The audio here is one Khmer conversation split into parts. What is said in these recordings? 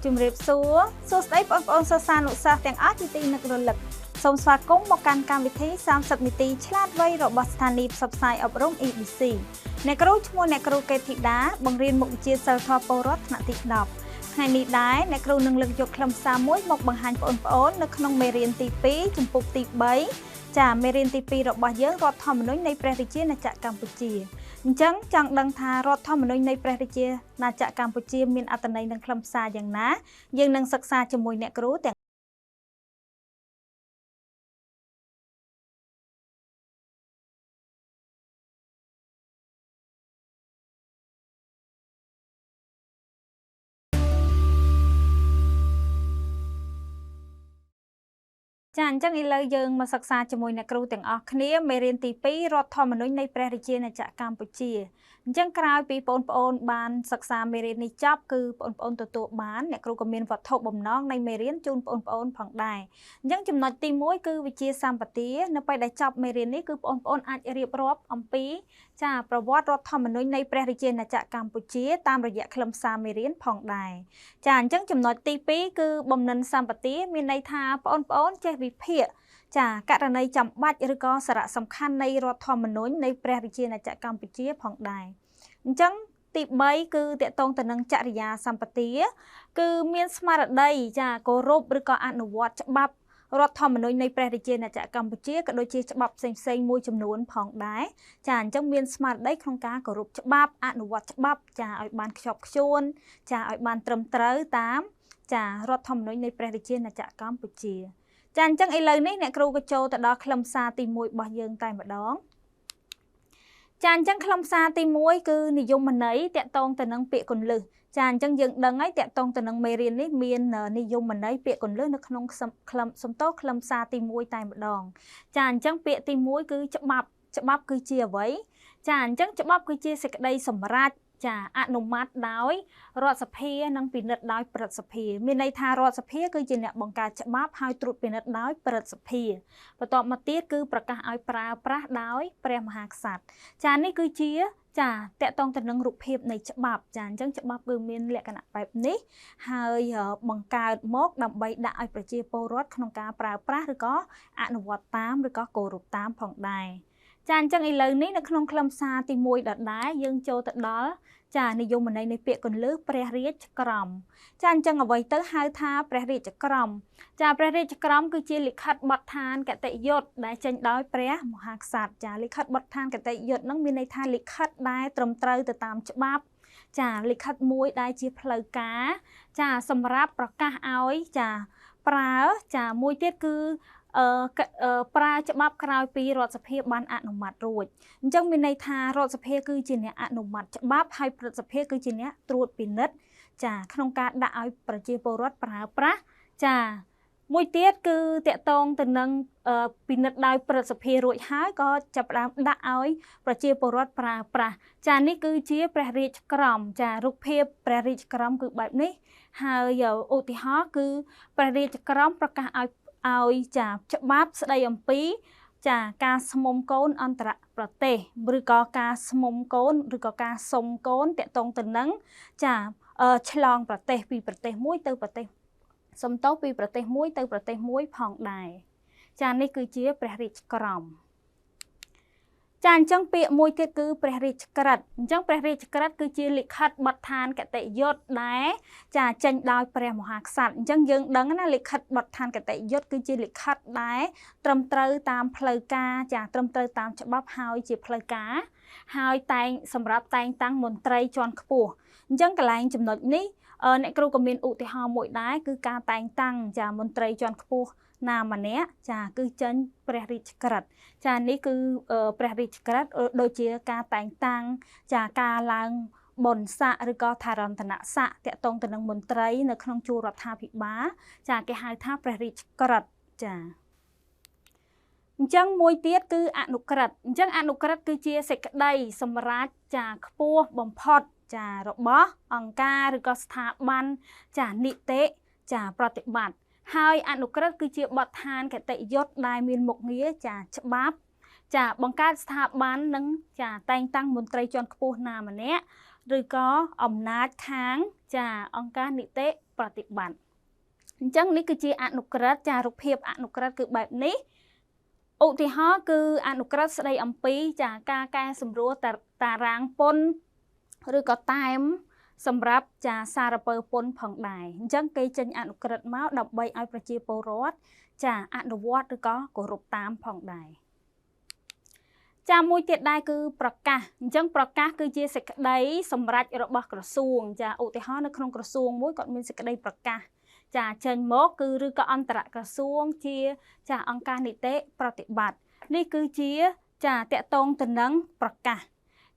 ជំរាបសួរសួស្តីបងប្អូនសិស្សានុសិស្សទាំងអស់ជាទីនឹករលឹកសូមស្វាគមន៍មកកាន់កម្មវិធី30នាទីឆ្លាតវៃរបស់ស្ថានីយ៍ផ្សព្វផ្សាយអប់រំ ABC អ្នកគ្រូឈ្មោះអ្នកគ្រូកេតធីតាបង្រៀនមុខវិជ្ជាសិលធម៌ពលរដ្ឋថ្នាក់ទី10ថ្ងៃនេះដែរអ្នកគ្រូនឹងលើកយកខ្លឹមសារមួយមកបង្ហាញបងប្អូននៅក្នុងមេរៀនទី2ជំពូកទី3ចាមេរៀនទី2របស់យើងរដ្ឋធម្មនុញ្ញនៃព្រះរាជាណាចក្រកម្ពុជាអញ្ចឹងចង់ដឹងថារដ្ឋធម្មនុញ្ញនៃព្រះរាជាណាចក្រកម្ពុជាមានអត្ថន័យនិងខ្លឹមសារយ៉ាងណាយើងនឹងសិក្សាជាមួយអ្នកគ្រូទាំងចាអញ្ចឹងឥឡូវយើងមកសិក្សាជាមួយអ្នកគ្រូទាំងអស់គ្នាមេរៀនទី2រដ្ឋធម្មនុញ្ញនៃព្រះរាជាណាចក្រកម្ពុជាអញ្ចឹងក្រោយពីបងប្អូនបានសិក្សាមេរៀននេះចប់គឺបងប្អូនទទួលបានអ្នកគ្រូក៏មានវត្ថុបំណងនៃមេរៀនជូនបងប្អូនផងដែរអញ្ចឹងចំណុចទី1គឺវិជ្ជាសម្បទានៅពេលដែលចប់មេរៀននេះគឺបងប្អូនអាចរៀបរាប់អំពីចាប្រវត្តិរដ្ឋធម្មនុញ្ញនៃព្រះរាជាណាចក្រកម្ពុជាតាមរយៈខ្លឹមសារមេរៀនផងដែរចាអញ្ចឹងចំណុចទី2គឺបំណិនសម្បទាមានន័យថាបងប្អូនចេះវិភាគចាករណីចាំបាច់ឬក៏សារៈសំខាន់នៃរដ្ឋធម្មនុញ្ញនៃព្រះរាជាណាចក្រកម្ពុជាផងដែរអញ្ចឹងទី3គឺតកតងទៅនឹងចរិយាសម្បទាគឺមានស្មារតីចាគោរពឬក៏អនុវត្តច្បាប់រដ្ឋធម្មនុញ្ញនៃព្រះរាជាណាចក្រកម្ពុជាក៏ដូចជាច្បាប់ផ្សេងមួយចំនួនផងដែរចាអញ្ចឹងមានស្មារតីក្នុងការគោរពច្បាប់អនុវត្តច្បាប់ចាឲ្យបានខ្ជាប់ខ្ជួនចាឲ្យបានត្រឹមត្រូវតាមចារដ្ឋធម្មនុញ្ញនៃព្រះរាជាណាចក្រកម្ពុជាចាអញ្ចឹងឥឡូវនេះអ្នកគ្រូក៏ចូលទៅដល់ខ្លឹមសារទី1របស់យើងតែម្ដងចាអញ្ចឹងខ្លឹមសារទី1គឺនិយមន័យតកតងទៅនឹងពាក្យកុនលឹះចាអញ្ចឹងយើងដឹងហើយតកតងទៅនឹងមេរៀននេះមាននិយមន័យពាក្យកុនលឹះនៅក្នុងខ្លឹមសារទី1តែម្ដងចាអញ្ចឹងពាក្យទី1គឺច្បាប់គឺជាអ្វីចាអញ្ចឹងច្បាប់គឺជាសេចក្តីសម្រេចចាអនុម័តដោយរដ្ឋសភានិងពិនិត្យដោយព្រឹទ្ធសភាមានន័យថារដ្ឋសភាគឺជាអ្នកបង្កើតច្បាប់ហើយត្រួតពិនិត្យដោយព្រឹទ្ធសភាបន្ទាប់មកទៀតគឺប្រកាសឲ្យប្រើប្រាស់ដោយព្រះមហាក្សត្រចានេះគឺជាចាតកតងទៅនឹងរូបភាពនៃច្បាប់ចាអញ្ចឹងច្បាប់គឺមានលក្ខណៈបែបនេះហើយបង្កើតមកដើម្បីដាក់ឲ្យប្រជាពលរដ្ឋក្នុងការប្រើប្រាស់ឬក៏អនុវត្តតាមឬក៏គោរពតាមផងដែរចាអញ្ចឹងឥឡូវនេះនៅក្នុងខ្លឹមសារទី1ដដែលយើងចូលទៅដល់ចានិយមន័យនៃពាក្យកុនលឹះព្រះរាជក្រមចាអញ្ចឹងអ្វីទៅហៅថាព្រះរាជក្រមចាព្រះរាជក្រមគឺជាលិខិតបទដ្ឋានគតិយុត្តដែលចេញដោយព្រះមហាក្សត្រចាលិខិតបទដ្ឋានគតិយុត្តនឹងមានន័យថាលិខិតដែលត្រឹមត្រូវទៅតាមច្បាប់ចាលិខិតមួយដែលជាផ្លូវការចាសម្រាប់ប្រកាសឲ្យចាប្រើចាមួយទៀតគឺប្រើច្បាប់ក្រោយពីរដ្ឋសភាបានអនុម័តរួចអញ្ចឹងមានន័យថារដ្ឋសភាគឺជាអ្នកអនុម័តច្បាប់ហើយព្រឹទ្ធសភាគឺជាអ្នកត្រួតពិនិត្យចាក្នុងការដាក់ឲ្យប្រជាពលរដ្ឋប្រើប្រាស់ចាមួយទៀតគឺតកតងទៅនឹងពិនិត្យដោយព្រឹទ្ធសភារួចហើយក៏ចាប់ផ្ដើមដាក់ឲ្យប្រជាពលរដ្ឋប្រើប្រាស់ចានេះគឺជាព្រះរាជក្រមចារូបភាពព្រះរាជក្រមគឺបែបនេះហើយឧទាហរណ៍គឺព្រះរាជក្រមប្រកាសឲ្យចាច្បាប់ស្ដីអំពីចាការស្មុំកូនអន្តរប្រទេសឬក៏ការស្មុំកូនឬក៏ការសុំកូនតកតងទៅនឹងចាឆ្លងប្រទេសពីប្រទេសមួយទៅប្រទេសសុំតោពីប្រទេសមួយទៅប្រទេសមួយផងដែរចានេះគឺជាព្រះរាជក្រមចាអញ្ចឹងពាក្យមួយទៀតគឺព្រះរាជក្រឹត្យអញ្ចឹងព្រះរាជក្រឹត្យគឺជាលិខិតបទដ្ឋានគតិយុត្តដែលចាចេញដោយព្រះមហាក្សត្រអញ្ចឹងយើងដឹងណាលិខិតបទដ្ឋានគតិយុត្តគឺជាលិខិតដែលត្រឹមត្រូវតាមផ្លូវការចាត្រឹមត្រូវតាមច្បាប់ហើយជាផ្លូវការហើយសម្រាប់តែងតាំងមន្ត្រីជាន់ខ្ពស់អញ្ចឹងកន្លែងចំណុចនេះអ្នកគ្រូក៏មានឧទាហរណ៍មួយដែរគឺការតែងតាំងចាមន្ត្រីជាន់ខ្ពស់ណាម្នាក់ចាគឺចេញព្រះរាជក្រឹត្យចានេះគឺព្រះរាជក្រឹត្យដូចជាការតែងតាំងចាការឡើងបុណ្យស័ក្តិឬក៏ថារន្តនស័ក្តិតកតងទៅនឹងមន្ត្រីនៅក្នុងជួររដ្ឋាភិបាលចាគេហៅថាព្រះរាជក្រឹត្យចាអញ្ចឹងមួយទៀតគឺអនុក្រឹត្យអញ្ចឹងអនុក្រឹត្យគឺជាសេចក្តីសម្រេចចាខ្ពស់បំផុតចារបស់អង្គការឬក៏ស្ថាប័នចានីតិចាប្រតិបត្តិហើយអនុក្រឹត្យគឺជាបទដ្ឋានគតិយុត្តដែលមានមុខងារចាច្បាប់ចាបង្កើតស្ថាប័ននិងចាតែងតាំងមន្ត្រីជាន់ខ្ពស់ណាម្នាក់ឬក៏អំណាចខាងចាអង្គការនីតិ ប្រតិបត្តិអញ្ចឹងនេះគឺជាអនុក្រឹត្យចារូបភាពអនុក្រឹត្យគឺបែបនេះឧទាហរណ៍គឺអនុក្រឹត្យស្ដីអំពីចាការកែសម្រួលតារាងពន្ធឬក៏តែមសម្រាប់ចាសារពើពន្ធផងដែរអញ្ចឹងគេចេញអនុក្រឹត្យមកដើម្បីឲ្យប្រជាពលរដ្ឋចាអនុវត្តឬក៏គោរពតាមផងដែរចាមួយទៀតដែរគឺប្រកាសអញ្ចឹងប្រកាសគឺជាសេចក្តីសម្រេចរបស់ក្រសួងចាឧទាហរណ៍នៅក្នុងក្រសួងមួយគាត់មានសេចក្តីប្រកាសចាចេញមកគឺឬក៏អន្តរក្រសួងជាចាអង្គការនីតិប្រតិបត្តិនេះគឺជាចាតកតងទៅនឹងប្រកាស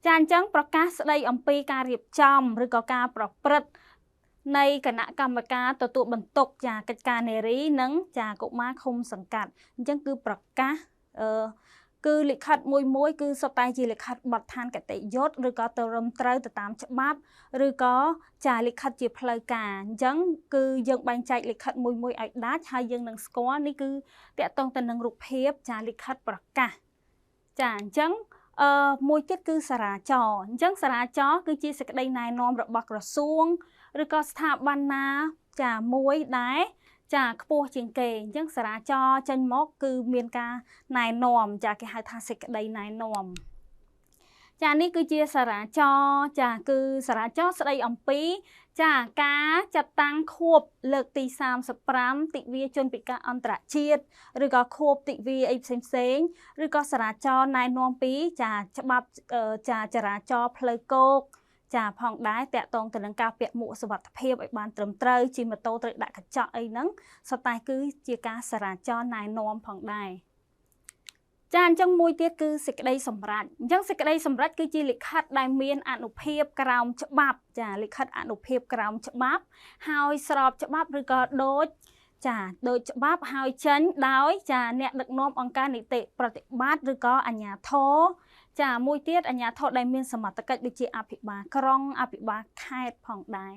ចាអញ្ចឹងប្រកាសស្ដីអំពីការរៀបចំឬក៏ការប្រព្រឹត្តនៃគណៈកម្មការទទួលបន្ទុកចាកិច្ចការនារីនិងចាកុមារឃុំសង្កាត់អញ្ចឹងគឺប្រកាសគឺលិខិតមួយគឺសុទ្ធតែជាលិខិតបទដ្ឋានគតិយុត្តឬក៏ទៅរំត្រូវទៅតាមច្បាប់ឬក៏ចាលិខិតជាផ្លូវការអញ្ចឹងគឺយើងបែងចែកលិខិតមួយឲ្យដាច់ហើយយើងនឹងស្គាល់នេះគឺតកតងទៅនឹងរូបភាពចាលិខិតប្រកាសចាអញ្ចឹងមួយទៀតគឺសារាចរអញ្ចឹងសារាចរគឺជាសេចក្តីណែនាំរបស់ក្រសួងឬក៏ស្ថាប័នណាចាមួយដែរចាខ្ពស់ជាងគេអញ្ចឹងសារាចរចេញមកគឺមានការណែនាំចាគេហៅថាសេចក្តីណែនាំចានេះគឺជាសារាចរចាគឺសារាចរស្ដីអំពីចាការចាត់តាំងខួបលើកទី35ទិវាជនពិការអន្តរជាតិឬក៏ខួបទិវាអីផ្សេងឬក៏សារាចរណែនាំពីចាច្បាប់ចាចរាចរណ៍ផ្លូវគោកចាផងដែរតកតងទៅនឹងការពាក់មួកសុវត្ថិភាពឲ្យបានត្រឹមត្រូវជិះម៉ូតូត្រូវដាក់កញ្ចក់អីហ្នឹងសុទ្ធតែគឺជាការសារាចរណែនាំផងដែរចាអញ្ចឹងមួយទៀតគឺសេចក្តីសម្រេចអញ្ចឹងសេចក្តីសម្រេចគឺជាលិខិតដែលមានអនុភាពក្រោមច្បាប់ចាលិខិតអនុភាពក្រោមច្បាប់ហើយស្របច្បាប់ឬក៏ដូចដូចច្បាប់ហើយចេញដោយចាអ្នកដឹកនាំអង្គការនីតិប្រតិបត្តិឬក៏អាជ្ញាធរចាមួយទៀតអាជ្ញាធរដែលមានសមត្ថកិច្ចដូចជាអភិបាលក្រុងអភិបាលខេត្តផងដែរ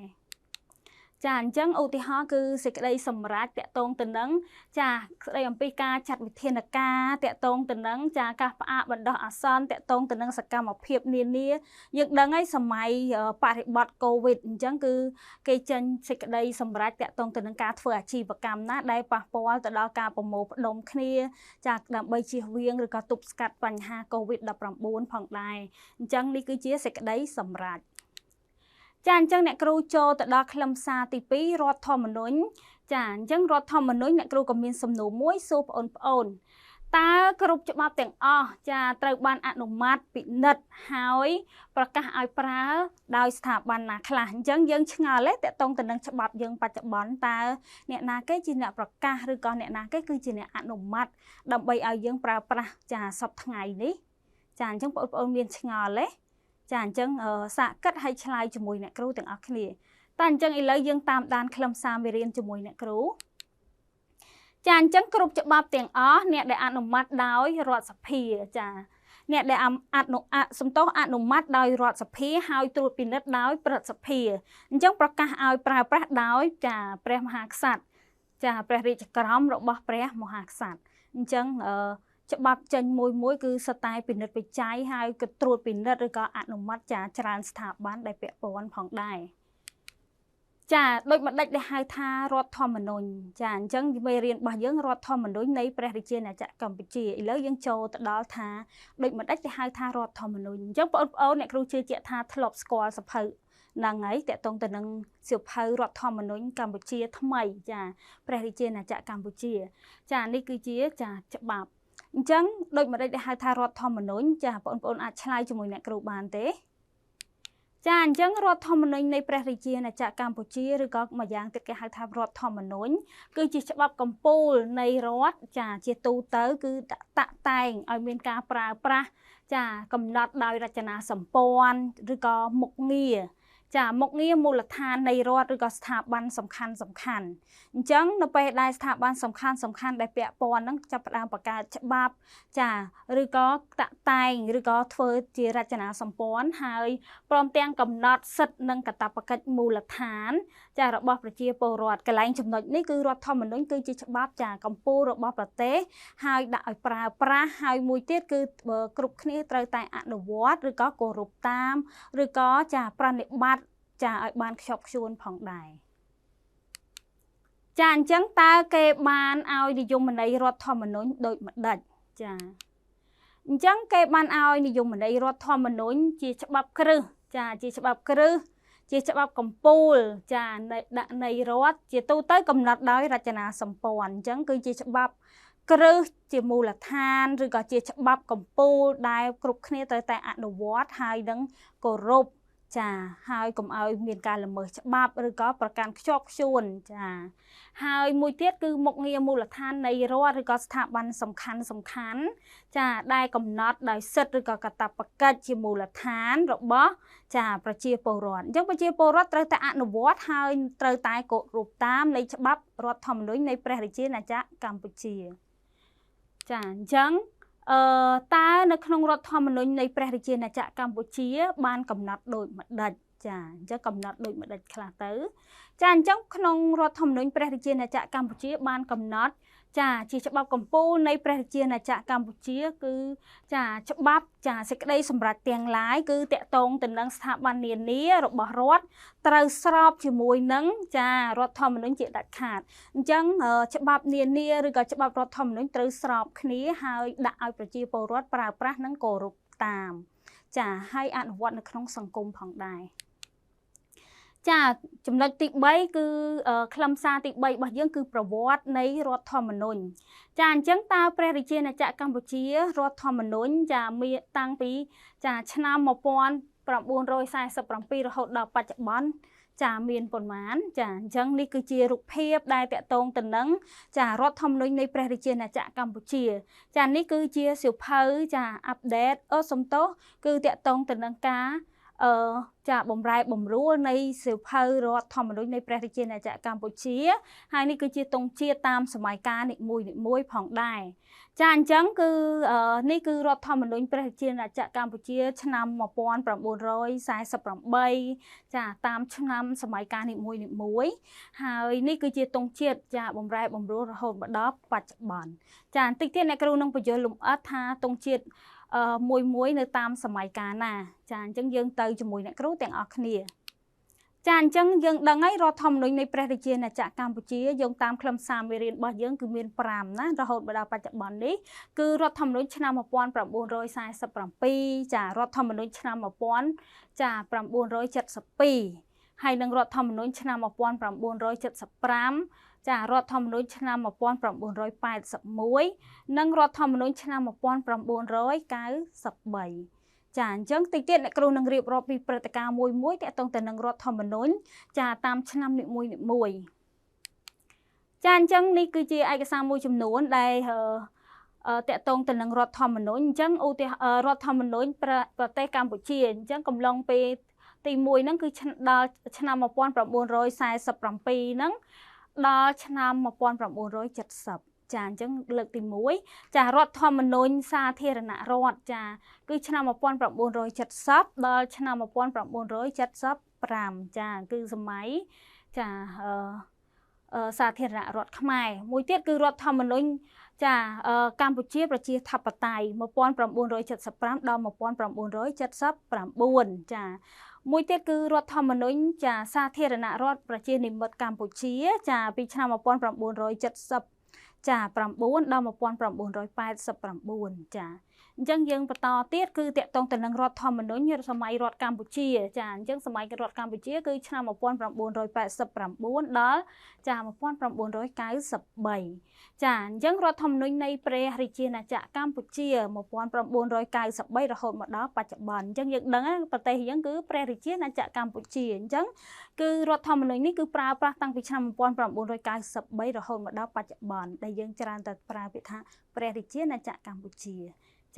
ចាអញ្ចឹងឧទាហរណ៍គឺសេចក្តីសម្រេចតកតងទៅនឹងចាស្ដីអំពីការចាត់វិធានការតកតងទៅនឹងចាការផ្អាកបណ្ដោះអាសន្នតកតងទៅនឹងសកម្មភាពនានាយើងដឹងហើយសម័យបរិបត្តិកូវីដអញ្ចឹងគឺគេចេញសេចក្តីសម្រេចតកតងទៅនឹងការធ្វើអាជីវកម្មណាដែលប៉ះពាល់ទៅដល់ការប្រមូលផ្ដុំគ្នាចាដើម្បីជៀសវាងឬក៏ទប់ស្កាត់បញ្ហាកូវីដ-19ផងដែរអញ្ចឹងនេះគឺជាសេចក្តីសម្រេចចាអញ្ចឹងអ្នកគ្រូចូលទៅដល់ខ្លឹមសារទី2រដ្ឋធម្មនុញ្ញចាអញ្ចឹងរដ្ឋធម្មនុញ្ញអ្នកគ្រូក៏មានសំណួរមួយសួរបងប្អូនតើគ្រប់ច្បាប់ទាំងអស់ចាត្រូវបានអនុម័តពិនិត្យហើយប្រកាសឲ្យប្រើដោយស្ថាប័នណាខ្លះអញ្ចឹងយើងឆ្ងល់ទេតកតងទៅនឹងច្បាប់យើងបច្ចុប្បន្នតើអ្នកណាគេជាអ្នកប្រកាសឬក៏អ្នកណាគេគឺជាអ្នកអនុម័តដើម្បីឲ្យយើងប្រើប្រាស់ចាសប្តាហ៍ថ្ងៃនេះចាអញ្ចឹងបងប្អូនមានឆ្ងល់ទេចាអញ្ចឹងសាកគិតឲ្យឆ្លើយជាមួយអ្នកគ្រូទាំងអស់គ្នាតែអញ្ចឹងឥឡូវយើងតាមដានខ្លឹមសារមេរៀនជាមួយអ្នកគ្រូចាអញ្ចឹងគ្រប់ច្បាប់ទាំងអស់អ្នកដែលអនុម័តដោយរដ្ឋសភាចាអ្នកដែលអនុម័តដោយរដ្ឋសភាហើយត្រួតពិនិត្យដោយព្រឹទ្ធសភាអញ្ចឹងប្រកាសឲ្យប្រើប្រាស់ដោយចាព្រះមហាក្សត្រចាព្រះរាជក្រមរបស់ព្រះមហាក្សត្រអញ្ចឹងច្បាប់ចេញមួយគឺសុទ្ធតែពិនិត្យវិច័យហើយក៏ត្រួតពិនិត្យឬក៏អនុម័តចាច្រើនស្ថាប័នដែលពាក់ព័ន្ធផងដែរចាដូចម្ដេចដែលហៅថារដ្ឋធម្មនុញ្ញចាអញ្ចឹងមេរៀនរបស់យើងរដ្ឋធម្មនុញ្ញនៃព្រះរាជាណាចក្រកម្ពុជាឥឡូវយើងចូលទៅដល់ថាដូចម្ដេចដែលហៅថារដ្ឋធម្មនុញ្ញអញ្ចឹងបងប្អូនអ្នកគ្រូជឿជាក់ថាធ្លាប់ស្គាល់សភៅហ្នឹងហើយតកតងទៅនឹងសៀវភៅរដ្ឋធម្មនុញ្ញកម្ពុជាថ្មីចាព្រះរាជាណាចក្រកម្ពុជាចានេះគឺជាចាច្បាប់អញ្ចឹងដូចម្ដេចដែលហៅថារដ្ឋធម្មនុញ្ញចាបងប្អូនអាចឆ្លើយជាមួយអ្នកគ្រូបានទេចាអញ្ចឹងរដ្ឋធម្មនុញ្ញនៃព្រះរាជាណាចក្រកម្ពុជាឬក៏មួយយ៉ាងទៀតគេហៅថារដ្ឋធម្មនុញ្ញគឺជាច្បាប់កំពូលនៃរដ្ឋចាជាទូទៅគឺតាក់តែងឲ្យមានការប្រើប្រាស់ចាកំណត់ដោយរចនាសម្ព័ន្ធឬក៏មុខងារចាមុខងារមូលដ្ឋាននៃរដ្ឋឬក៏ស្ថាប័នសំខាន់អញ្ចឹងនៅពេលដែលស្ថាប័នសំខាន់ដែលពាក់ព័ន្ធហ្នឹងចាប់ផ្ដើមបង្កើតច្បាប់ចាឬក៏តាក់តែងឬក៏ធ្វើជារចនាសម្ព័ន្ធហើយព្រមទាំងកំណត់សិទ្ធិនិងកាតព្វកិច្ចមូលដ្ឋានចារបស់ប្រជាពលរដ្ឋកន្លែងចំណុចនេះគឺរដ្ឋធម្មនុញ្ញគឺជាច្បាប់ចាកម្ពុជារបស់ប្រទេសហើយដាក់ឲ្យប្រើប្រាស់ហើយមួយទៀតគឺគ្រប់គ្នាត្រូវតែអនុវត្តឬក៏គោរពតាមឬក៏ចាប្រណិប័តចាឲ្យបានខ្ជាប់ខ្ជួនផងដែរ ចាអញ្ចឹងតើគេបានឲ្យនិយមន័យរដ្ឋធម្មនុញ្ញដូចម្ដេចចាអញ្ចឹងគេបានឲ្យនិយមន័យរដ្ឋធម្មនុញ្ញជាច្បាប់គ្រឹះចាជាច្បាប់គ្រឹះជាច្បាប់កម្ពូលចាដាក់នៃរដ្ឋជាទូទៅកំណត់ដោយរចនាសម្ព័ន្ធអញ្ចឹងគឺជាច្បាប់គ្រឹះជាមូលដ្ឋានឬក៏ជាច្បាប់កម្ពូលដែលគ្រប់គ្នាត្រូវតែអនុវត្តហើយនឹងគោរពចាហើយកុំឲ្យមានការល្មើសច្បាប់ឬក៏ប្រកាន់ខ្ជាប់ខ្ជួនចាហើយមួយទៀតគឺមុខងារមូលដ្ឋាននៃរដ្ឋឬក៏ស្ថាប័នសំខាន់ចាដែលកំណត់ដោយសិទ្ធិឬក៏កាតព្វកិច្ចជាមូលដ្ឋានរបស់ចាប្រជាពលរដ្ឋអញ្ចឹងប្រជាពលរដ្ឋត្រូវតែអនុវត្តហើយត្រូវតែគោរពតាមនៃច្បាប់រដ្ឋធម្មនុញ្ញនៃព្រះរាជាណាចក្រកម្ពុជាចាអញ្ចឹងតើនៅក្នុងរដ្ឋធម្មនុញ្ញនៃព្រះរាជាណាចក្រកម្ពុជាបានកំណត់ដូចម្ដេចចាអញ្ចឹងកំណត់ដូចម្ដេចខ្លះទៅចាអញ្ចឹងក្នុងរដ្ឋធម្មនុញ្ញព្រះរាជាណាចក្រកម្ពុជាបានកំណត់ចាជាច្បាប់កម្ពុជានៃព្រះរាជាណាចក្រកម្ពុជាគឺចាច្បាប់ចាសេចក្តីសម្រេចទាំងឡាយគឺតកតងទៅនឹងស្ថាប័ននានារបស់រដ្ឋត្រូវស្របជាមួយនឹងចារដ្ឋធម្មនុញ្ញជាដាច់ខាតអញ្ចឹងច្បាប់នានាឬក៏ច្បាប់រដ្ឋធម្មនុញ្ញត្រូវស្របគ្នាហើយដាក់ឲ្យប្រជាពលរដ្ឋប្រើប្រាស់និងគោរពតាមចាហើយអនុវត្តនៅក្នុងសង្គមផងដែរចាចំណុចទី3គឺខ្លឹមសារទី3របស់យើងគឺប្រវត្តិនៃរដ្ឋធម្មនុញ្ញចាអញ្ចឹងតើព្រះរាជាណាចក្រកម្ពុជារដ្ឋធម្មនុញ្ញចាមានតាំងពីចាឆ្នាំ1947រហូតដល់បច្ចុប្បន្នចាមានប៉ុន្មានចាអញ្ចឹងនេះគឺជារូបភាពដែលតកតងទៅនឹងចារដ្ឋធម្មនុញ្ញនៃព្រះរាជាណាចក្រកម្ពុជាចានេះគឺជាសៀវភៅចាអាប់ដេតសំទោសគឺតកតងទៅនឹងការចាបំរែបំរួលនៃសៀវភៅរដ្ឋធម្មនុញ្ញនៃព្រះរាជាណាចក្រកម្ពុជាហើយនេះគឺជាទង់ជាតិតាមសម័យកាលនីមួយផងដែរចាអញ្ចឹងគឺនេះគឺរដ្ឋធម្មនុញ្ញព្រះរាជាណាចក្រកម្ពុជាឆ្នាំ1948ចាតាមឆ្នាំសម័យកាលនីមួយហើយនេះគឺជាទង់ជាតិចាបំរែបំរួលរហូតមកដល់បច្ចុប្បន្នចាបន្តិចទៀតអ្នកគ្រូនឹងបញ្យល់លម្អិតថាទង់ជាតិមួយនៅតាមសម័យកាលណាចាអញ្ចឹងយើងទៅជាមួយអ្នកគ្រូទាំងអស់គ្នាចាអញ្ចឹងយើងដឹងហើយរដ្ឋធម្មនុញ្ញនៃព្រះរាជាណាចក្រកម្ពុជាយោងតាមខ្លឹមសារមេរៀនរបស់យើងគឺមាន5ណារហូតមកដល់បច្ចុប្បន្ននេះគឺរដ្ឋធម្មនុញ្ញឆ្នាំ1947ចារដ្ឋធម្មនុញ្ញឆ្នាំ1972ហើយនិងរដ្ឋធម្មនុញ្ញឆ្នាំ1975ចារដ្ឋធម្មនុញ្ញឆ្នាំ1981និងរដ្ឋធម្មនុញ្ញឆ្នាំ1993ចាអញ្ចឹងតិចទៀតអ្នកគ្រូនឹងរៀបរាប់ពីព្រឹត្តិការណ៍មួយទាក់ទងទៅនឹងរដ្ឋធម្មនុញ្ញចាតាមឆ្នាំនីមួយចាអញ្ចឹងនេះគឺជាឯកសារមួយចំនួនដែលតាក់ទងទៅនឹងរដ្ឋធម្មនុញ្ញអញ្ចឹងឧទាហរណ៍រដ្ឋធម្មនុញ្ញប្រទេសកម្ពុជាអញ្ចឹងកំឡុងពេលទី1ហ្នឹងគឺដល់ឆ្នាំ1947ហ្នឹងដល់ឆ្នាំ1970ចាអញ្ចឹងលើកទី1ចារដ្ឋធម្មនុញ្ញសាធារណរដ្ឋចាគឺឆ្នាំ1970ដល់ឆ្នាំ1975ចាគឺសម័យចាសាធារណរដ្ឋខ្មែរមួយទៀតគឺរដ្ឋធម្មនុញ្ញចាកម្ពុជាប្រជាធិបតេយ្យ1975ដល់1979ចាមួយទៀតគឺរដ្ឋធម្មនុញ្ញចាសាធារណរដ្ឋប្រជានិមិត្តកម្ពុជាចាពីឆ្នាំ1970ចា9ដល់1989ចាអញ្ចឹងយើងបន្តទៀតគឺតកតងទៅនឹងរដ្ឋធម្មនុញ្ញសម័យរដ្ឋកម្ពុជាចាអញ្ចឹងសម័យរដ្ឋកម្ពុជាគឺឆ្នាំ1989ដល់ចា1993ចាអញ្ចឹងរដ្ឋធម្មនុញ្ញនៃព្រះរាជាណាចក្រកម្ពុជា1993រហូតមកដល់បច្ចុប្បន្នអញ្ចឹងយើងដឹងប្រទេសយើងគឺព្រះរាជាណាចក្រកម្ពុជាអញ្ចឹងគឺរដ្ឋធម្មនុញ្ញនេះគឺប្រើប្រាស់តាំងពីឆ្នាំ1993រហូតមកដល់បច្ចុប្បន្នដែលយើងច្រើនតែប្រើពាក្យថាព្រះរាជាណាចក្រកម្ពុជា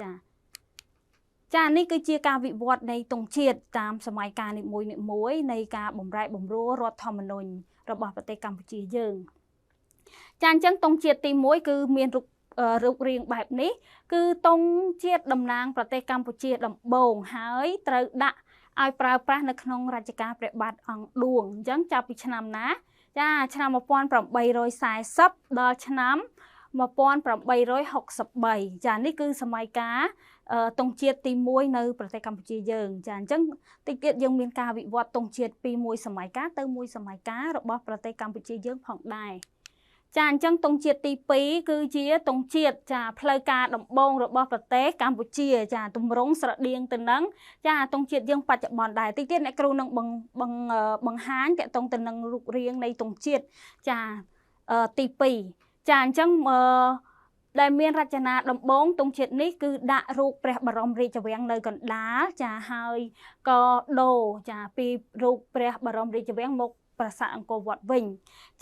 ចានេះគឺជាការវិវត្តនៃទង់ជាតិតាមសម័យកាលនីមួយនៃការបំរែបំរួលរដ្ឋធម្មនុញ្ញរបស់ប្រទេសកម្ពុជាយើងចាអញ្ចឹងទង់ជាតិទី1គឺមានរូបរាងបែបនេះគឺទង់ជាតិតំណាងប្រទេសកម្ពុជាដំបូងហើយត្រូវដាក់ឲ្យប្រើប្រាស់នៅក្នុងរជ្ជកាលព្រះបាទអង្គឌួងអញ្ចឹងចាប់ពីឆ្នាំណាចាឆ្នាំ1840ដល់ឆ្នាំ1863ចានេះគឺសម័យកាលទង់ជាតិទី1នៅប្រទេសកម្ពុជាយើងចាអញ្ចឹងតិចទៀតយើងមានការវិវត្តទង់ជាតិពីមួយសម័យកាលទៅមួយសម័យកាលរបស់ប្រទេសកម្ពុជាយើងផងដែរ ចាអញ្ចឹងទង់ជាតិទី2គឺជាទង់ជាតិចាផ្លូវការដំបងរបស់ប្រទេសកម្ពុជាចាទម្រង់ស្រដៀងទៅនឹងចាទង់ជាតិយើងបច្ចុប្បន្នដែរតិចទៀតអ្នកគ្រូនឹងបង្ហាញតកតងទៅនឹងរូបរាងនៃទង់ជាតិចាទី2ចាអញ្ចឹងដែលមានរចនាដំបងទង់ជាតិនេះគឺដាក់រូបព្រះបរមរាជវាំងនៅកណ្ដាលចាហើយក៏ដូរចាពីរូបព្រះបរមរាជវាំងមកប្រាសាទអង្គរវត្តវិញ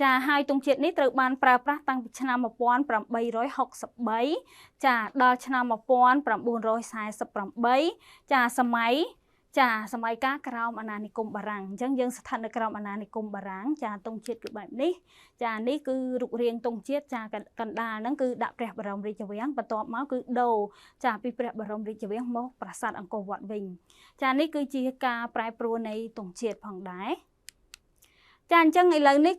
ចាហើយទង់ជាតិនេះត្រូវបានប្រើប្រាស់តាំងពីឆ្នាំ1863ចាដល់ឆ្នាំ1948ចាសម័យកាលក្រោមអាណានិគមបារាំងអញ្ចឹងយើងស្ថិតនៅក្រោមអាណានិគមបារាំងចាទង់ជាតិគឺបែបនេះចានេះគឺរូបរាងទង់ជាតិចាកណ្ដាលហ្នឹងគឺដាក់ព្រះបរមរាជវាំងបន្ទាប់មកគឺដូរចាពីព្រះបរមរាជវាំងមកប្រាសាទអង្គរវត្តវិញចានេះគឺជាការប្រែប្រួលនៃទង់ជាតិផងដែរចាអញ្ចឹងឥឡូវនេះ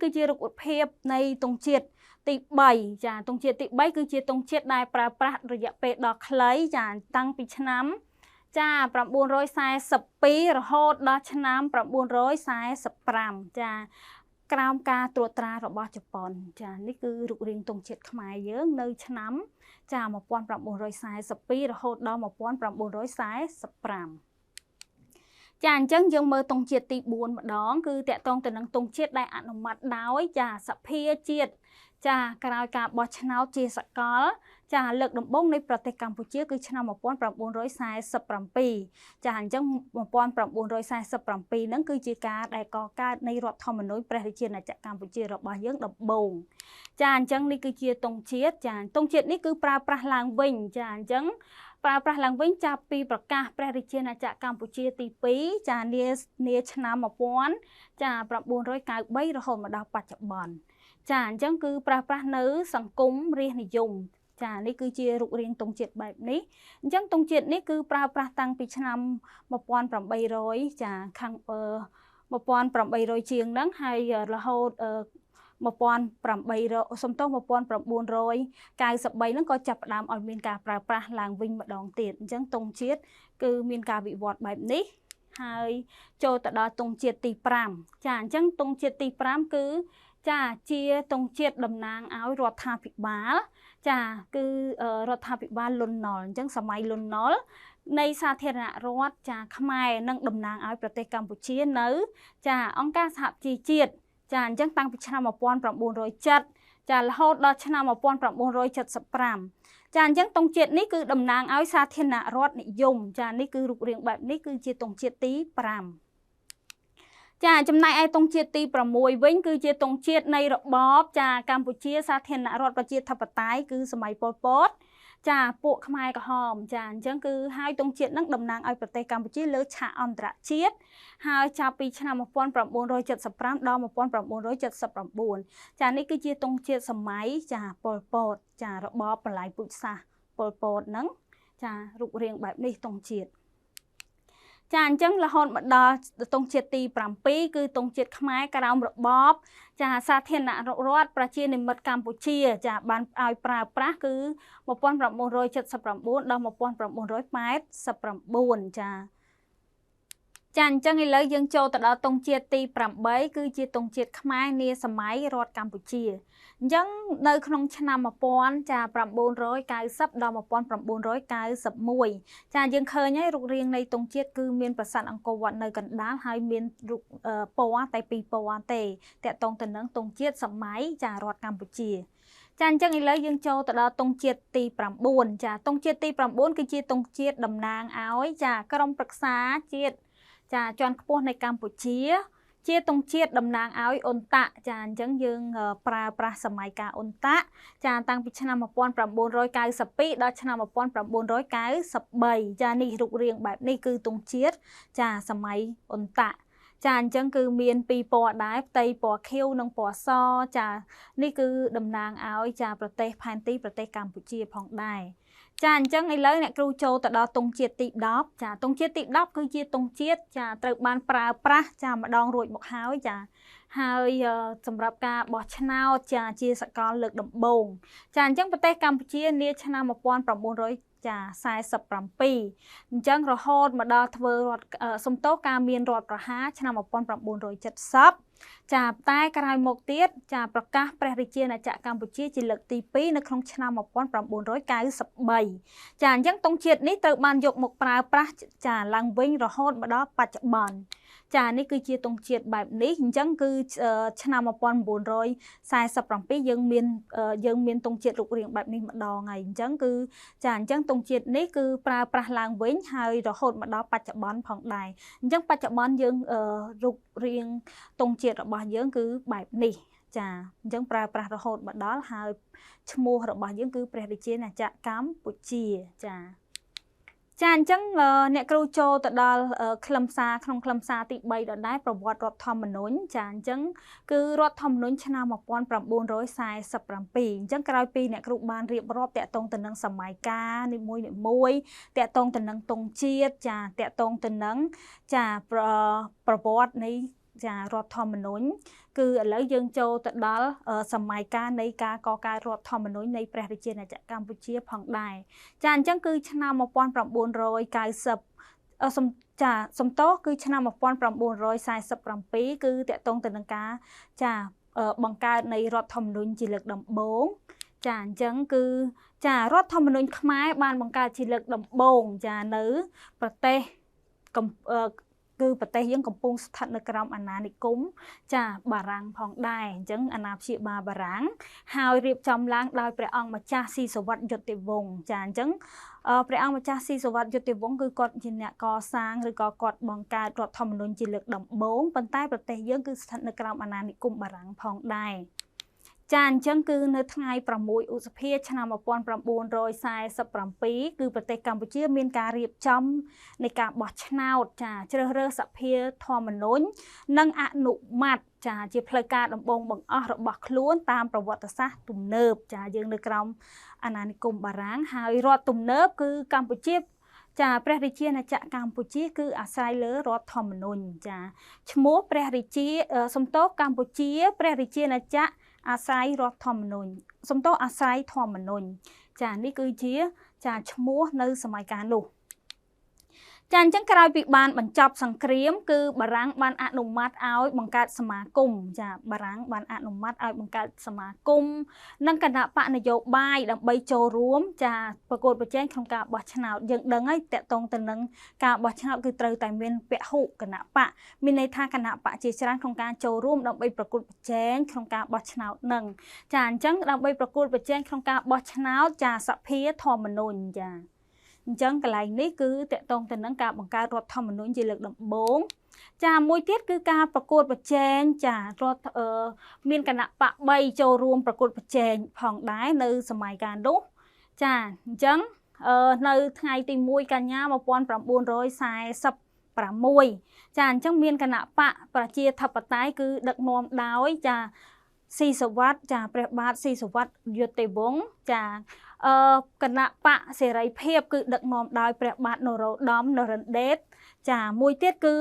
គឺជារូបភាពនៃទង់ជាតិទី3ចាទង់ជាតិទី3គឺជាទង់ជាតិដែលប្រើប្រាស់រយៈពេលដ៏ខ្លីចាតាំងពីឆ្នាំចា942រហូតដល់ឆ្នាំ945ចាក្រោមការត្រួតត្រារបស់ជប៉ុនចានេះគឺរូបរាងទង់ជាតិខ្មែរយើងនៅឆ្នាំចា1942រហូតដល់1945ចាអញ្ចឹងយើងមើលទង់ជាតិទី4ម្ដងគឺតកតងទៅនឹងទង់ជាតិដែលអនុម័តដោយចាសភាជាតិចាក្រោយការបោះឆ្នោតជាសកលចាលើកដំបូងនៃប្រទេសកម្ពុជាគឺឆ្នាំ1947ចាអញ្ចឹង1947ហ្នឹងគឺជាការដែលកកើតនៃរដ្ឋធម្មនុញ្ញព្រះរាជាណាចក្រកម្ពុជារបស់យើងដំបូងចាអញ្ចឹងនេះគឺជាទង់ជាតិចាទង់ជាតិនេះគឺប្រើប្រាស់ឡើងវិញចាអញ្ចឹងប្រើប្រាស់ឡើងវិញចាប់ពីប្រកាសព្រះរាជាណាចក្រកម្ពុជាទី2ចានាឆ្នាំ1993រហូតមកដល់បច្ចុប្បន្នចាអញ្ចឹងគឺប្រើប្រាស់នៅសង្គមរាស្ត្រនិយមចានេះគឺជារូបរាងទង់ជាតិបែបនេះអញ្ចឹងទង់ជាតិនេះគឺប្រើប្រាស់តាំងពីឆ្នាំ1800ចាខាង1800ជាងហ្នឹងហើយរហូត1993ហ្នឹងក៏ចាប់ផ្ដើមឲ្យមានការប្រើប្រាស់ឡើងវិញម្ដងទៀតអញ្ចឹងទង់ជាតិគឺមានការវិវត្តបែបនេះហើយចូលទៅដល់ទង់ជាតិទី5ចាអញ្ចឹងទង់ជាតិទី5គឺចាជាទង់ជាតិតំណាងឲ្យរដ្ឋាភិបាលចាគឺរដ្ឋាភិបាលលន់នល់អញ្ចឹងសម័យលន់នល់នៃសាធារណរដ្ឋចាខ្មែរនឹងតំណាងឲ្យប្រទេសកម្ពុជានៅចាអង្គការសហជីវជាតិចាអញ្ចឹងតាំងពីឆ្នាំ1907ចារហូតដល់ឆ្នាំ1975ចាអញ្ចឹងទង់ជាតិនេះគឺតំណាងឲ្យសាធារណរដ្ឋនិយមចានេះគឺរូបរាងបែបនេះគឺជាទង់ជាតិទី5ចាចំណែកឯទង់ជាតិទី6វិញគឺជាទង់ជាតិនៃរបបចាកម្ពុជាសាធារណរដ្ឋប្រជាធិបតេយ្យគឺសម័យប៉ុល ពតចាពួកខ្មែរក្រហមចាអញ្ចឹងគឺហើយទង់ជាតិនឹងតំណាងឲ្យប្រទេសកម្ពុជាលើឆាកអន្តរជាតិហើយចាប់ពីឆ្នាំ1975ដល់1979ចានេះគឺជាទង់ជាតិសម័យចាប៉ុល ពតចារបបបល្ល័ង្កពូជសាសន៍ប៉ុល ពតហ្នឹងចារូបរាងបែបនេះទង់ជាតិចាអញ្ចឹងរហូតមកដល់ទង់ជាតិទី7គឺទង់ជាតិខ្មែរក្រោមរបបចាសាធារណរដ្ឋប្រជានិមិត្តកម្ពុជាចាបានឲ្យប្រើប្រាស់គឺ1979ដល់1989ចាអញ្ចឹងឥឡូវយើងចូលទៅដល់ទង់ជាតិទី8គឺជាទង់ជាតិខ្មែរនាសម័យរដ្ឋកម្ពុជាអញ្ចឹងនៅក្នុងឆ្នាំ1990ដល់1991ចាយើងឃើញហើយរូបរាងនៃទង់ជាតិគឺមានប្រាសាទអង្គរវត្តនៅកណ្ដាលហើយមានរូបពណ៌តែ2ពណ៌ទេតកតងទៅនឹងទង់ជាតិសម័យចារដ្ឋកម្ពុជាចាអញ្ចឹងឥឡូវយើងចូលទៅដល់ទង់ជាតិទី9ចាទង់ជាតិទី9គឺជាទង់ជាតិតំណាងឲ្យចាក្រុមប្រឹក្សាជាតិចាជាន់ខ្ពស់នៃកម្ពុជាជាទង់ជាតិតំណាងឲ្យអ៊ុនតាក់ចាអញ្ចឹងយើងប្រើប្រាស់សម័យកាលអ៊ុនតាក់ចាតាំងពីឆ្នាំ1992ដល់ឆ្នាំ1993ចានេះរូបរាងបែបនេះគឺទង់ជាតិចាសម័យអ៊ុនតាក់ចាអញ្ចឹងគឺមាន2ពណ៌ដែរផ្ទៃពណ៌ខៀវនិងពណ៌សចានេះគឺតំណាងឲ្យចាប្រទេសផែនទីប្រទេសកម្ពុជាផងដែរចាអញ្ចឹងឥឡូវអ្នកគ្រូចូលទៅដល់ទង់ជាតិទី10ចាទង់ជាតិទី10គឺជាទង់ជាតិចាត្រូវបានប្រើប្រាស់ចាម្ដងរួចមកហើយចាហើយសម្រាប់ការបោះឆ្នោតចាជាសកលលើកដំបូងចាអញ្ចឹងប្រទេសកម្ពុជានាឆ្នាំ1947អញ្ចឹងរហូតមកដល់ធ្វើរដ្ឋសំទោសការមានរដ្ឋប្រហារឆ្នាំ1970 ចាតែក្រោយមកទៀតចាប្រកាសព្រះរាជាណាចក្រកម្ពុជាជាលើកទី2នៅក្នុងឆ្នាំ1993ចាអញ្ចឹងទង់ជាតិនេះត្រូវបានយកមកប្រើប្រាស់ចាឡើងវិញរហូតមកដល់បច្ចុប្បន្នចានេះគឺជាទង់ជាតិបែបនេះអញ្ចឹងគឺឆ្នាំ1947យើងមានទង់ជាតិរូបរាងបែបនេះម្ដងហើយអញ្ចឹងគឺចាអញ្ចឹងទង់ជាតិនេះគឺប្រើប្រាស់ឡើងវិញហើយរហូតមកដល់បច្ចុប្បន្នផងដែរអញ្ចឹងបច្ចុប្បន្នយើងរូបរាងទង់ជាតិរបស់យើងគឺបែបនេះចាអញ្ចឹងប្រើប្រាស់រហូតមកដល់ហើយឈ្មោះរបស់យើងគឺព្រះរាជាណាចក្រកម្ពុជាចាចាអញ្ចឹងអ្នកគ្រូចូលទៅដល់ខ្លឹមសារក្នុងខ្លឹមសារទី3ដដែលប្រវត្តិរដ្ឋធម្មនុញ្ញចាអញ្ចឹងគឺរដ្ឋធម្មនុញ្ញឆ្នាំ1947អញ្ចឹងក្រោយពីអ្នកគ្រូបានរៀបរាប់តាក់ទងទៅនឹងសម័យកាលនីមួយតាក់ទងទៅនឹងទង់ជាតិចាតាក់ទងទៅនឹងចាប្រវត្តិនៃចារដ្ឋធម្មនុញ្ញគឺឥឡូវយើងចូលទៅដល់សម័យកាលនៃការកកើតរដ្ឋធម្មនុញ្ញនៃព្រះរាជាណាចក្រកម្ពុជាផងដែរចាអញ្ចឹងគឺឆ្នាំ1990សំទោសគឺឆ្នាំ1947គឺតាក់ទងទៅនឹងការចាបង្កើតនៃរដ្ឋធម្មនុញ្ញជាលើកដំបូងចាអញ្ចឹងគឺចារដ្ឋធម្មនុញ្ញខ្មែរបានបង្កើតជាលើកដំបូងចានៅប្រទេសគឺប្រទេសយើងកំពុងស្ថិតនៅក្រោមអាណានិគមចាបារាំងផងដែរអញ្ចឹងអាណាព្យាបាលបារាំងហើយរៀបចំឡើងដោយព្រះអង្គម្ចាស់ស៊ីសុវត្ថិយុត្តិវង្សចាអញ្ចឹងព្រះអង្គម្ចាស់ស៊ីសុវត្ថិយុត្តិវង្សគឺគាត់ជាអ្នកកសាងឬក៏គាត់បង្កើតរដ្ឋធម្មនុញ្ញជាលើកដំបូងប៉ុន្តែប្រទេសយើងគឺស្ថិតនៅក្រោមអាណានិគមបារាំងផងដែរចាអញ្ចឹងគឺនៅថ្ងៃ6ឧសភាឆ្នាំ1947គឺប្រទេសកម្ពុជាមានការរៀបចំនៃការបោះឆ្នោតចាជ្រើសរើសសភាធម្មនុញ្ញនិងអនុម័តចាជាផ្លូវការដំបូងបង្អស់របស់ខ្លួនតាមប្រវត្តិសាស្ត្រទំនើបចាយើងនៅក្រោមអាណានិគមបារាំងហើយរដ្ឋទំនើបគឺកម្ពុជាចាព្រះរាជាណាចក្រកម្ពុជាគឺអាស្រ័យលើរដ្ឋធម្មនុញ្ញចាឈ្មោះព្រះរាជាសំទោសកម្ពុជាព្រះរាជាណាចក្រអាស្រ័យរដ្ឋធម្មនុញ្ញសំទោសអាស្រ័យធម្មនុញ្ញចានេះគឺជាចាឈ្មោះនៅសម័យកាលនោះចាអញ្ចឹងក្រោយពីបានបញ្ចប់សង្គ្រាមគឺបារាំងបានអនុម័តឲ្យបង្កើតសមាគមចាបារាំងបានអនុម័តឲ្យបង្កើតសមាគមនិងគណៈបកនយោបាយដើម្បីចូលរួមចាប្រកួតប្រជែងក្នុងការបោះឆ្នោតយើងដឹងហើយតកតងទៅនឹងការបោះឆ្នោតគឺត្រូវតែមានពហុគណៈបកមានន័យថាគណៈបកជាច្រើនក្នុងការចូលរួមដើម្បីប្រកួតប្រជែងក្នុងការបោះឆ្នោតនឹងចាអញ្ចឹងដើម្បីប្រកួតប្រជែងក្នុងការបោះឆ្នោតចាសភាធម្មនុញ្ញចាអញ្ចឹងកន្លែងនេះគឺតកតងទៅនឹងការបង្កើតរដ្ឋធម្មនុញ្ញជាលើកដំបូងចាមួយទៀតគឺការប្រកួតប្រជែងចារដ្ឋមានគណៈបក3ចូលរួមប្រកួតប្រជែងផងដែរនៅសម័យកាលនោះចាអញ្ចឹងនៅថ្ងៃទី1កញ្ញា1946ចាអញ្ចឹងមានគណៈបកប្រជាធិបតេយ្យគឺដឹកនាំដោយចាស៊ីសុវត្ថិចាព្រះបាទស៊ីសុវត្ថិយុត្តិវង្សចាគណៈបកសេរីភាពគឺដឹកនាំដោយព្រះបាទនរោត្តមនរិន្ទដេតចាមួយទៀតគឺ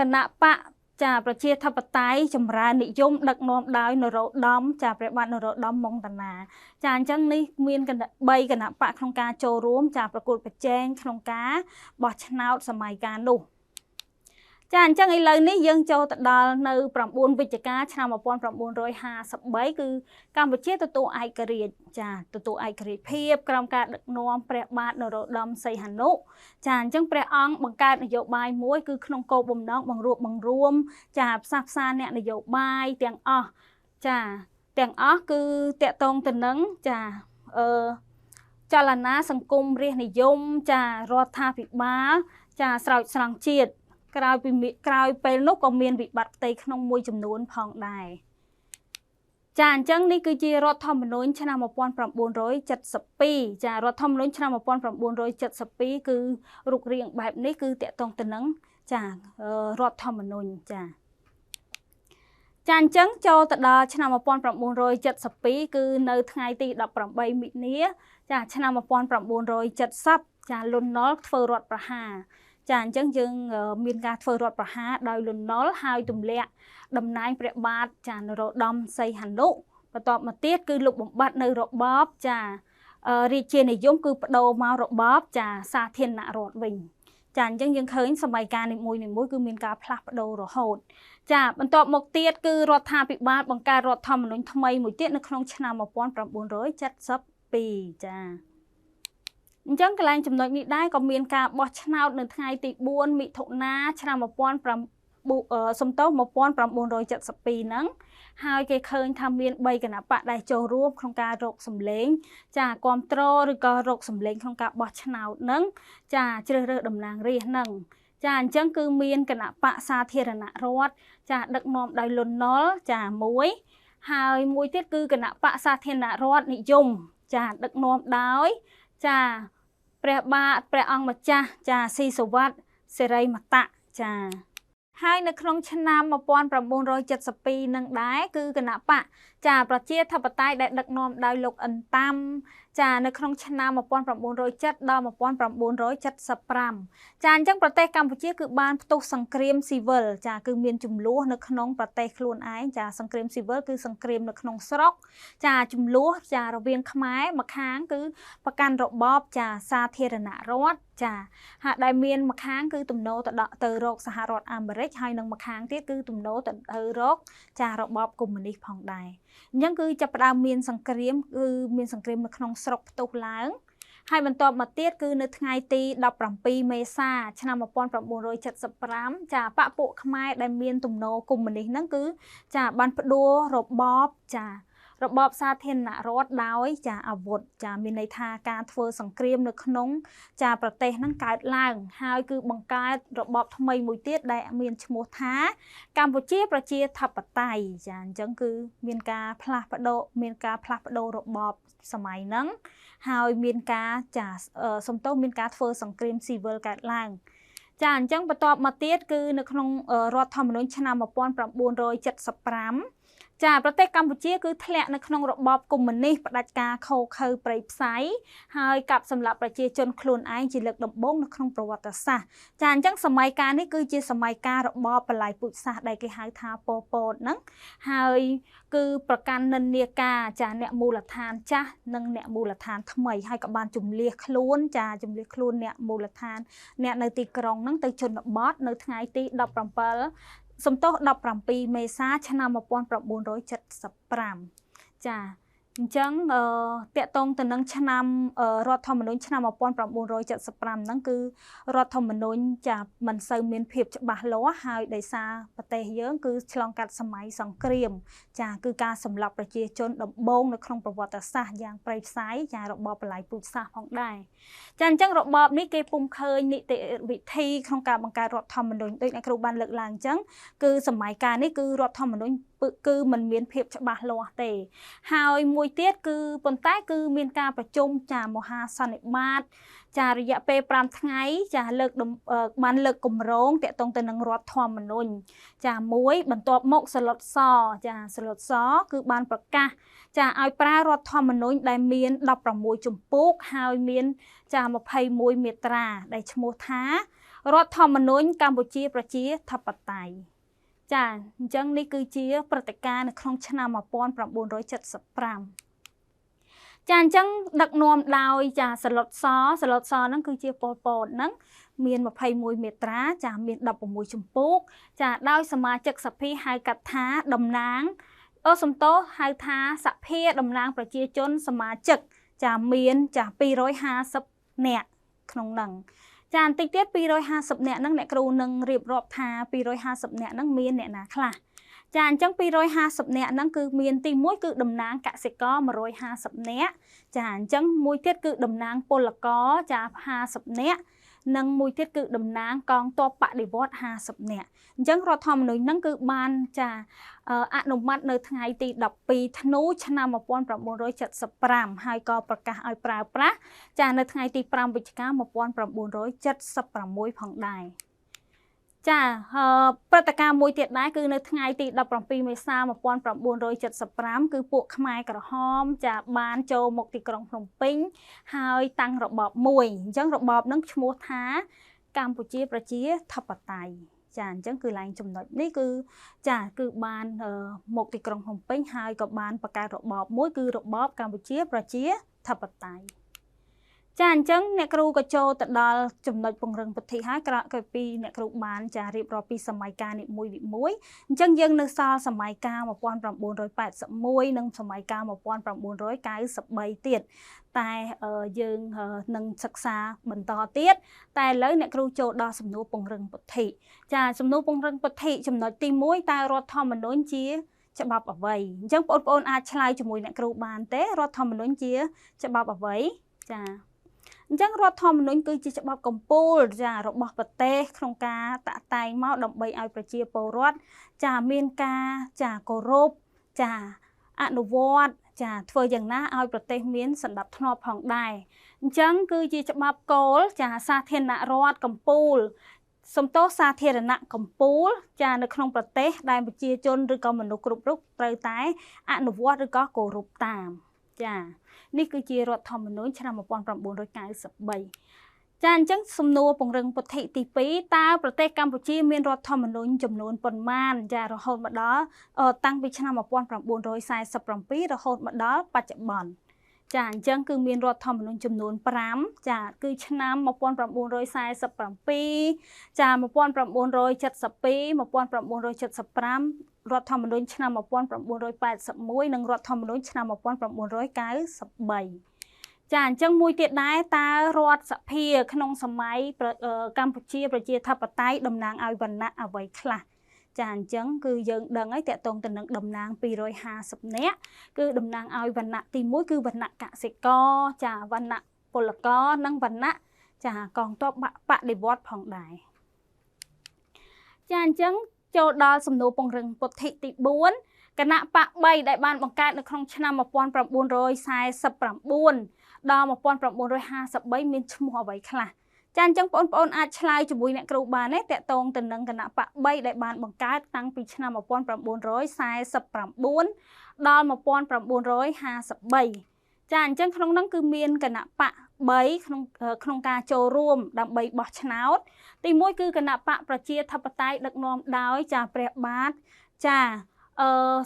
គណៈបកចាប្រជាធិបតេយ្យចម្រើននិយមដឹកនាំដោយនរោត្តមចាព្រះបាទនរោត្តម មុងតាណាចាអញ្ចឹងនេះមាន3គណៈបកក្នុងការចូលរួមចាប្រកួតប្រជែងក្នុងការបោះឆ្នោតសម័យកាលនោះចាអញ្ចឹងឥឡូវនេះយើងចូលទៅដល់នៅ9វិច្ឆិកាឆ្នាំ1953គឺកម្ពុជាទទួលឯករាជ្យចាទទួលឯករាជ្យភាពក្រោមការដឹកនាំព្រះបាទនរោត្តមសីហនុចាអញ្ចឹងព្រះអង្គបង្កើតនយោបាយមួយគឺក្នុងគោលបំណងបង្រួបបង្រួមចាផ្សះផ្សាអ្នកនយោបាយទាំងអស់ចាទាំងអស់គឺតកតងទៅនឹងចាចលនាសង្គមរាស្ត្រនិយមចារដ្ឋាភិបាលចាស្រោចស្រង់ជាតិក្រោយពេលនោះក៏មានវិបត្តិផ្ទៃក្នុងមួយចំនួនផងដែរចាអញ្ចឹងនេះគឺជារដ្ឋធម្មនុញ្ញឆ្នាំ1972ចារដ្ឋធម្មនុញ្ញឆ្នាំ1972គឺរូបរាងបែបនេះគឺតកតងទៅនឹងចារដ្ឋធម្មនុញ្ញចាអញ្ចឹងចូលទៅដល់ឆ្នាំ1972គឺនៅថ្ងៃទី18មិនិនាចាឆ្នាំ1970ចាលន់ នល់ធ្វើរដ្ឋប្រហារចាអញ្ចឹងយើងមានការធ្វើរដ្ឋប្រហារដោយលន់ នល់ហើយទម្លាក់តំណែងព្រះបាទចានរោត្តមសីហនុបន្ទាប់មកទៀតគឺលោកបំបត្តិនៅរបបចារាជានិយមគឺបដូរមករបបចាសាធារណរដ្ឋវិញ ចាអញ្ចឹងយើងឃើញសម័យកាលនីមួយៗគឺមានការផ្លាស់ប្ដូររហូតចាបន្ទាប់មកទៀតគឺរដ្ឋាភិបាលបង្កើតរដ្ឋធម្មនុញ្ញថ្មីមួយទៀតនៅក្នុងឆ្នាំ1972ចាអញ្ចឹងកន្លែងចំណុចនេះដែរក៏មានការបោះឆ្នោតនៅថ្ងៃទី4មិថុនាឆ្នាំ1972ហ្នឹងហើយគេឃើញថាមាន3គណៈបកដែលចូលរួមក្នុងការរកសម្លេងចាគ្រប់គ្រងឬក៏រកសម្លេងក្នុងការបោះឆ្នោតហ្នឹងចាជ្រើសរើសតំណាងរាស្ត្រហ្នឹងចាអញ្ចឹងគឺមានគណៈបកសាធារណរដ្ឋចាដឹកនាំដោយលន់ នល់ចាមួយហើយមួយទៀតគឺគណៈបកសាធារណរដ្ឋនិយមចាដឹកនាំដោយចាព្រះបាទព្រះអង្គម្ចាស់ចាស៊ីសុវត្ថិសិរីមតៈចាហើយនៅក្នុងឆ្នាំ1972នឹងដែរគឺគណៈបកចាប្រជាធិបតេយ្យដែលដឹកនាំដោយលោកអិនតាំចានៅក្នុងឆ្នាំ1970ដល់1975ចាអញ្ចឹងប្រទេសកម្ពុជាគឺបានផ្ទុះសង្គ្រាមស៊ីវិលចាគឺមានចំនួននៅក្នុងប្រទេសខ្លួនឯងចាសង្គ្រាមស៊ីវិលគឺសង្គ្រាមនៅក្នុងស្រុកចាចំនួនចារវាងខ្មែរម្ខាងគឺប្រកាន់របបចាសាធារណរដ្ឋចាហើយដែលមានម្ខាងគឺទំនោរទៅរកសហរដ្ឋអាមេរិកហើយនឹងម្ខាងទៀតគឺទំនោរទៅរកចារបបកុម្មុយនីសផងដែរអញ្ចឹងគឺចាប់ផ្ដើមមានសង្គ្រាមគឺមានសង្គ្រាមនៅក្នុងស្រុកផ្ទុះឡើងហើយបន្ទាប់មកទៀតគឺនៅថ្ងៃទី17មេសាឆ្នាំ1975ចាបកពួកខ្មែរដែលមានទំនោរកុម្មុយនីសហ្នឹងគឺចាបានផ្ដួលរបបចារបបសាធារណរដ្ឋដោយចាអាវុធចាមានន័យថាការធ្វើសង្គ្រាមនៅក្នុងចាប្រទេសហ្នឹងកើតឡើងហើយគឺបង្កើតរបបថ្មីមួយទៀតដែលមានឈ្មោះថាកម្ពុជាប្រជាធិបតេយ្យចាអញ្ចឹងគឺមានការផ្លាស់ប្ដូររបបសម័យហ្នឹងហើយមានការចាសំទោសមានការធ្វើសង្គ្រាមស៊ីវិលកើតឡើងចាអញ្ចឹងបន្ទាប់មកទៀតគឺនៅក្នុងរដ្ឋធម្មនុញ្ញឆ្នាំ1975ចាប្រទេសកម្ពុជាគឺធ្លាក់នៅក្នុងរបបកុម្មុយនីសផ្ដាច់ការខូខើព្រៃផ្សៃហើយកាប់សម្លាប់ប្រជាជនខ្លួនឯងជាលើកដំបូងនៅក្នុងប្រវត្តិសាស្ត្រចាអញ្ចឹងសម័យកាលនេះគឺជាសម័យកាលរបបបល្ល័យពូជសាសន៍ដែលគេហៅថាប៉ុល ពតហ្នឹងហើយគឺប្រកាន់និន្នាការចាអ្នកមូលដ្ឋានចាស់និងអ្នកមូលដ្ឋានថ្មីហើយក៏បានជំលះខ្លួនចាជំលះខ្លួនអ្នកមូលដ្ឋានអ្នកនៅទីក្រុងហ្នឹងទៅជនបទនៅថ្ងៃទី17មេសាឆ្នាំ1975ចាអញ្ចឹងតកតងទៅនឹងឆ្នាំរដ្ឋធម្មនុញ្ញឆ្នាំ1975ហ្នឹងគឺរដ្ឋធម្មនុញ្ញចាមិនសូវមានភាពច្បាស់លាស់ហើយដោយសារប្រទេសយើងគឺឆ្លងកាត់សម័យសង្គ្រាមចាគឺការសម្លាប់ប្រជាជនដំបូងនៅក្នុងប្រវត្តិសាស្ត្រយ៉ាងព្រៃផ្សៃចារបបបល្ល័យពូជសាសន៍ផងដែរចាអញ្ចឹងរបបនេះគេពុំឃើញនីតិវិធីក្នុងការបង្កើតរដ្ឋធម្មនុញ្ញដូចអ្នកគ្រូបានលើកឡើងអញ្ចឹងគឺសម័យកាលនេះគឺរដ្ឋធម្មនុញ្ញគឺมันមានភាពច្បាស់លាស់ទេហើយមួយទៀតគឺប៉ុន្តែគឺមានការប្រជុំចាមហាសន្និបាតចារយៈពេល5ថ្ងៃចាបានលើកគម្រោងតាក់ទងទៅនឹងរដ្ឋធម្មនុញ្ញចាមួយបន្ទាប់មកសឡុតសចាសឡុតសគឺបានប្រកាសចាឲ្យប្រើរដ្ឋធម្មនុញ្ញដែលមាន16ជំពូកហើយមានចា21មាត្រាដែលឈ្មោះថារដ្ឋធម្មនុញ្ញកម្ពុជាប្រជាធិបតេយ្យចាអញ្ចឹងនេះគឺជាព្រឹត្តិការណ៍នៅក្នុងឆ្នាំ1975ចាអញ្ចឹងដឹកនាំដោយចាសឡុតសហ្នឹងគឺជាប៉ុល ពតហ្នឹងមាន21មាត្រាចាមាន16ជំពូកចាដោយសមាជិកសភាហៅកាត់ថាតំណាងសំទោសហៅថាសភាតំណាងប្រជាជនសមាជិកចាមានចា250នាក់ក្នុងហ្នឹងចាបន្តិចទៀត250នាក់ហ្នឹងអ្នកគ្រូនឹងរៀបរាប់ថា250នាក់ហ្នឹងមានអ្នកណាខ្លះចាអញ្ចឹង250នាក់ហ្នឹងគឺមានទី1គឺតំណាងកសិករ150នាក់ចាអញ្ចឹងមួយទៀតគឺតំណាងពលករចា50នាក់និងមួយទៀតគឺតំណាងកងទ័ពបដិវត្ត50នាក់អញ្ចឹងរដ្ឋធម្មនុញ្ញហ្នឹងគឺបានចាអនុម័តនៅថ្ងៃទី12ធ្នូឆ្នាំ1975ហើយក៏ប្រកាសឲ្យប្រើប្រាស់ចានៅថ្ងៃទី5វិច្ឆិកា1976ផងដែរចាព្រឹត្តិការណ៍មួយទៀតដែរគឺនៅថ្ងៃទី17មេសា1975គឺពួកខ្មែរក្រហមចាបានចូលមកទីក្រុងភ្នំពេញហើយតាំងរបបមួយអញ្ចឹងរបបហ្នឹងឈ្មោះថាកម្ពុជាប្រជាធិបតេយ្យចាអញ្ចឹងគឺឡើងចំណុចនេះគឺចាគឺបានមកទីក្រុងភ្នំពេញហើយក៏បានបង្កើតរបបមួយគឺរបបកម្ពុជាប្រជាធិបតេយ្យ ចាអញ្ចឹងអ្នកគ្រូក៏ចូលទៅដល់ចំណុចពង្រឹងពុទ្ធិហើយក្រោយពីអ្នកគ្រូបានចារៀបរាប់ពីសម័យកាលនីមួយអញ្ចឹងយើងនៅសល់សម័យកាល1981និងសម័យកាល1993ទៀតតែយើងនឹងសិក្សាបន្តទៀតតែឥឡូវអ្នកគ្រូចូលដល់សំណួរពង្រឹងពុទ្ធិចាសំណួរពង្រឹងពុទ្ធិចំណុចទី1តើរដ្ឋធម្មនុញ្ញជាច្បាប់អ្វីអញ្ចឹងបងប្អូនអាចឆ្លើយជាមួយអ្នកគ្រូបានទេរដ្ឋធម្មនុញ្ញជាច្បាប់អ្វីចាអញ្ចឹងរដ្ឋធម្មនុញ្ញគឺជាច្បាប់កំពូលចារបស់ប្រទេសក្នុងការតាក់តែងមកដើម្បីឲ្យប្រជាពលរដ្ឋចាមានការចាគោរពចាអនុវត្តចាធ្វើយ៉ាងណាឲ្យប្រទេសមានសណ្ដាប់ធ្នាប់ផងដែរអញ្ចឹងគឺជាច្បាប់គោលចាសាធារណរដ្ឋកំពូលសំទោសសាធារណៈកំពូលចានៅក្នុងប្រទេសដែលប្រជាជនឬក៏មនុស្សគ្រប់រូបត្រូវតែអនុវត្តឬក៏គោរពតាមចានេះគឺជារដ្ឋធម្មនុញ្ញឆ្នាំ1993ចាអញ្ចឹងសំណួរពង្រឹងពុទ្ធិទី2តើប្រទេសកម្ពុជាមានរដ្ឋធម្មនុញ្ញចំនួនប៉ុន្មានចារហូតមកដល់តាំងពីឆ្នាំ1947រហូតមកដល់បច្ចុប្បន្នចាអញ្ចឹងគឺមានរដ្ឋធម្មនុញ្ញចំនួន5ចាគឺឆ្នាំ1947ចា1972 1975រដ្ឋធម្មនុញ្ញឆ្នាំ1981និងរដ្ឋធម្មនុញ្ញឆ្នាំ1993ចាអញ្ចឹងមួយទៀតដែរតើរដ្ឋសភាក្នុងសម័យកម្ពុជាប្រជាធិបតេយ្យតំណាងឲ្យវណ្ណៈអ្វីខ្លះចាអញ្ចឹងគឺយើងដឹងហើយតកតងទៅនឹងតំណាង250នាក់គឺតំណាងឲ្យវណ្ណៈទី1គឺវណ្ណៈកសិករចាវណ្ណៈពលករនិងវណ្ណៈចាកងទ័ពបដិវត្តន៍ផងដែរចាអញ្ចឹងចូលដល់សំណួរពង្រឹងពុទ្ធិទី4គណៈបក3ដែលបានបង្កើតនៅក្នុងឆ្នាំ1949ដល់1953មានឈ្មោះអ្វីខ្លះចាអញ្ចឹងបងប្អូនអាចឆ្លើយជាមួយអ្នកគ្រូបានទេតកតងទៅនឹងគណៈបក3ដែលបានបង្កើតតាំងពីឆ្នាំ1949ដល់1953ចាអញ្ចឹងក្នុងនោះគឺមានគណៈបក3ក្នុងការចូលរួមដើម្បីបោះឆ្នោតទី1គឺគណៈបកប្រជាធិបតេយ្យដឹកនាំដោយចាព្រះបាទចា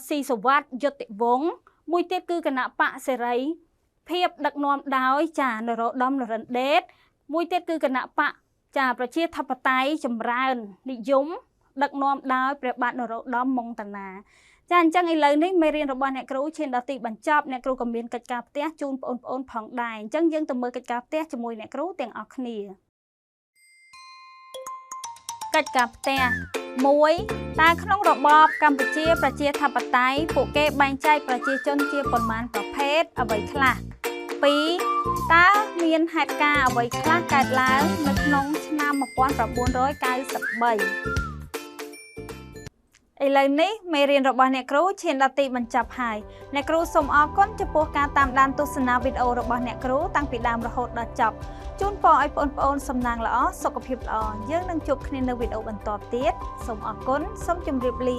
ស៊ីសុវត្ថិយុតិវង្សមួយទៀតគឺគណៈបកសេរីភាពដឹកនាំដោយចានរោត្តម នរិន្ទដេតមួយទៀតគឺគណៈបកចាប្រជាធិបតេយ្យចម្រើននិយមដឹកនាំដោយព្រះបាទនរោត្តម មុងតាណាចាអញ្ចឹងឥឡូវនេះមេរៀនរបស់អ្នកគ្រូឈានដល់ទីបញ្ចប់អ្នកគ្រូក៏មានកិច្ចការផ្ទះជូនបងប្អូនផងដែរអញ្ចឹងយើងទៅមើលកិច្ចការផ្ទះជាមួយអ្នកគ្រូទាំងអស់គ្នាកិច្ចការផ្ទះ1តើក្នុងរបបកម្ពុជាប្រជាធិបតេយ្យពួកគេបែងចែកប្រជាជនជាប៉ុន្មានប្រភេទអ្វីខ្លះ2តើមានហេតុការណ៍អ្វីខ្លះកើតឡើងនៅក្នុងឆ្នាំ1993ឥឡូវនេះមេរៀនរបស់អ្នកគ្រូឈានដល់ទីបញ្ចប់ហើយអ្នកគ្រូសូមអរគុណចំពោះការតាមដានទស្សនាវីដេអូរបស់អ្នកគ្រូតាំងពីដើមរហូតដល់ចប់ជូនពរឲ្យបងប្អូនសំណាងល្អសុខភាពល្អយើងនឹងជួបគ្នានៅវីដេអូបន្តទៀតសូមអរគុណសូមជម្រាបលា